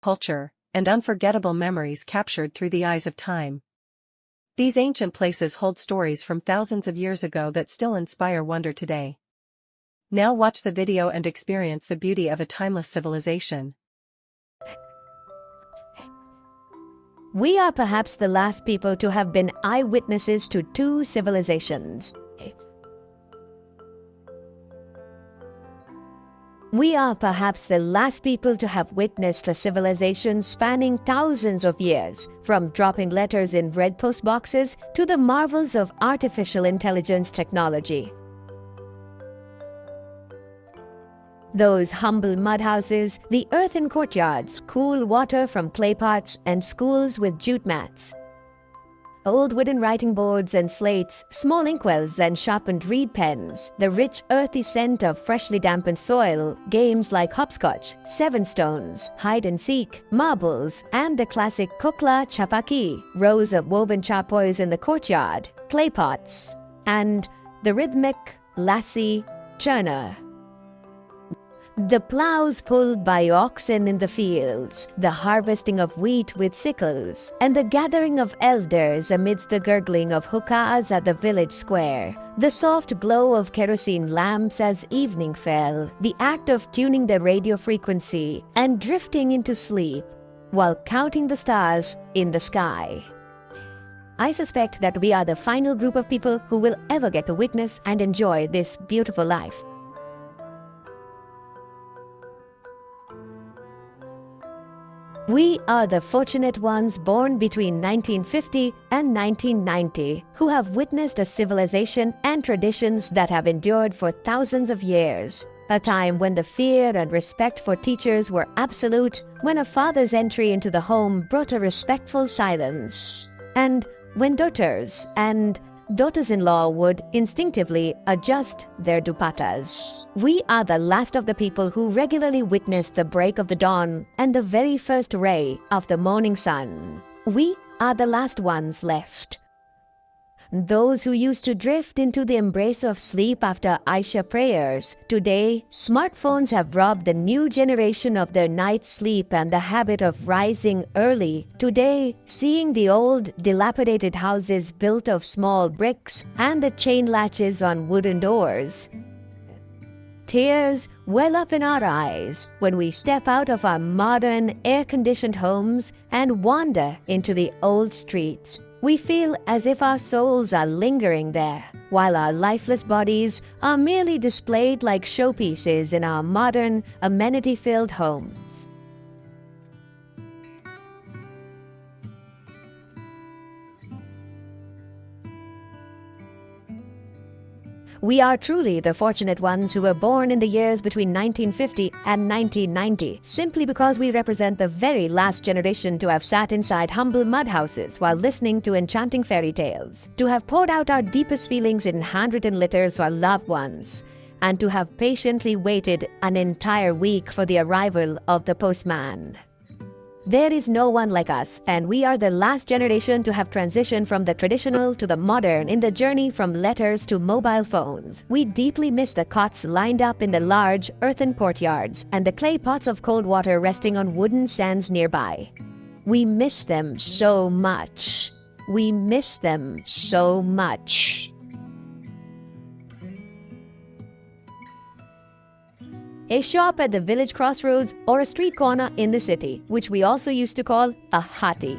culture, and unforgettable memories captured through the eyes of time. These ancient places hold stories from thousands of years ago that still inspire wonder today. Now watch the video and experience the beauty of a timeless civilization. We are perhaps the last people to have been eyewitnesses to two civilizations. We are perhaps the last people to have witnessed a civilization spanning thousands of years, from dropping letters in red post boxes to the marvels of artificial intelligence technology. Those humble mud houses, the earthen courtyards, cool water from clay pots, and schools with jute mats. Old wooden writing boards and slates, small inkwells and sharpened reed pens, the rich earthy scent of freshly dampened soil, games like hopscotch, seven stones, hide and seek, marbles, and the classic kukla chapaki, rows of woven chapoys in the courtyard, clay pots, and the rhythmic lassi churner. The plows pulled by oxen in the fields, the harvesting of wheat with sickles, and the gathering of elders amidst the gurgling of hookahs at the village square, the soft glow of kerosene lamps as evening fell, the act of tuning the radio frequency and drifting into sleep while counting the stars in the sky. I suspect that we are the final group of people who will ever get to witness and enjoy this beautiful life. We are the fortunate ones born between 1950 and 1990 who have witnessed a civilization and traditions that have endured for thousands of years. A time when the fear and respect for teachers were absolute, when a father's entry into the home brought a respectful silence, and when daughters-in-law would instinctively adjust their dupattas. We are the last of the people who regularly witnessed the break of the dawn and the very first ray of the morning sun. We are the last ones left. Those who used to drift into the embrace of sleep after Isha prayers. Today, smartphones have robbed the new generation of their night's sleep and the habit of rising early. Today, seeing the old, dilapidated houses built of small bricks and the chain latches on wooden doors, tears well up in our eyes when we step out of our modern, air-conditioned homes and wander into the old streets. We feel as if our souls are lingering there, while our lifeless bodies are merely displayed like showpieces in our modern, amenity-filled homes. We are truly the fortunate ones who were born in the years between 1950 and 1990, simply because we represent the very last generation to have sat inside humble mud houses while listening to enchanting fairy tales, to have poured out our deepest feelings in handwritten letters to our loved ones, and to have patiently waited an entire week for the arrival of the postman. There is no one like us, and we are the last generation to have transitioned from the traditional to the modern in the journey from letters to mobile phones. We deeply miss the cots lined up in the large, earthen courtyards and the clay pots of cold water resting on wooden stands nearby. We miss them so much. We miss them so much. A shop at the village crossroads or a street corner in the city, which we also used to call a hati.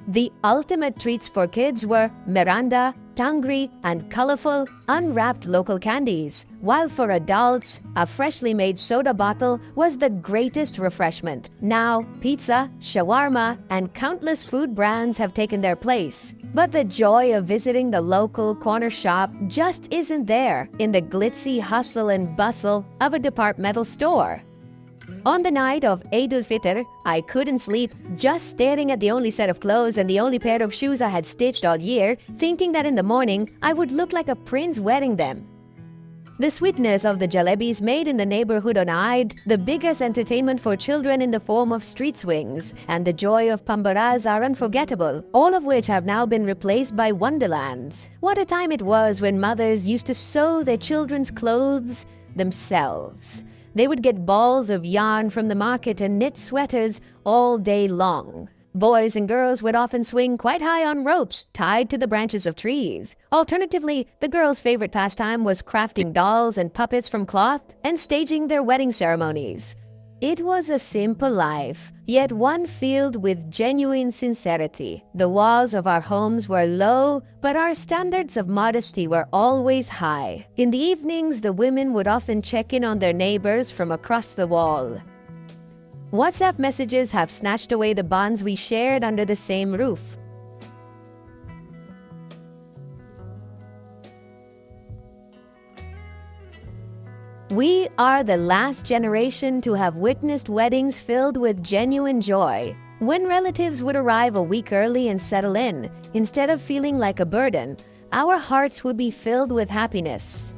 The ultimate treats for kids were meranda, tangri, and colorful, unwrapped local candies, while for adults, a freshly made soda bottle was the greatest refreshment. Now, pizza, shawarma, and countless food brands have taken their place. But the joy of visiting the local corner shop just isn't there in the glitzy hustle and bustle of a departmental store. On the night of Eid al-Fitr, I couldn't sleep, just staring at the only set of clothes and the only pair of shoes I had stitched all year, thinking that in the morning I would look like a prince wearing them. The sweetness of the jalebis made in the neighborhood on Eid, the biggest entertainment for children in the form of street swings, and the joy of pambaras are unforgettable, all of which have now been replaced by wonderlands. What a time it was when mothers used to sew their children's clothes themselves. They would get balls of yarn from the market and knit sweaters all day long. Boys and girls would often swing quite high on ropes tied to the branches of trees. Alternatively, the girls' favorite pastime was crafting dolls and puppets from cloth and staging their wedding ceremonies. It was a simple life, yet one filled with genuine sincerity. The walls of our homes were low, but our standards of modesty were always high. In the evenings, the women would often check in on their neighbors from across the wall. WhatsApp messages have snatched away the bonds we shared under the same roof. We are the last generation to have witnessed weddings filled with genuine joy. When relatives would arrive a week early and settle in, instead of feeling like a burden, our hearts would be filled with happiness.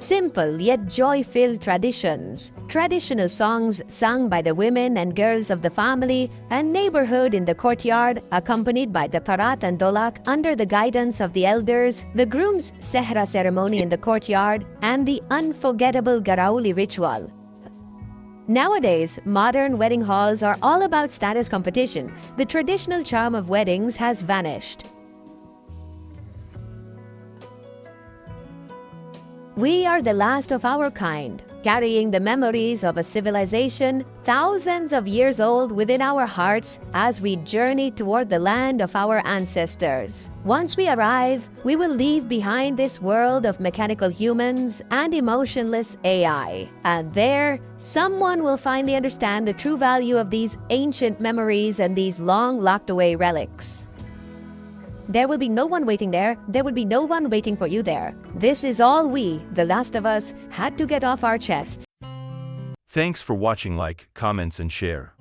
Simple yet joy-filled traditions. Traditional songs sung by the women and girls of the family and neighborhood in the courtyard, accompanied by the parat and dolak under the guidance of the elders, the groom's sehra ceremony in the courtyard, and the unforgettable garauli ritual. Nowadays, modern wedding halls are all about status competition. The traditional charm of weddings has vanished. We are the last of our kind, carrying the memories of a civilization thousands of years old within our hearts as we journey toward the land of our ancestors. Once we arrive, we will leave behind this world of mechanical humans and emotionless AI. And there, someone will finally understand the true value of these ancient memories and these long locked away relics. There will be no one waiting there. There will be no one waiting for you there. This is all we, the last of us, had to get off our chests. Thanks for watching. Like, comments and share.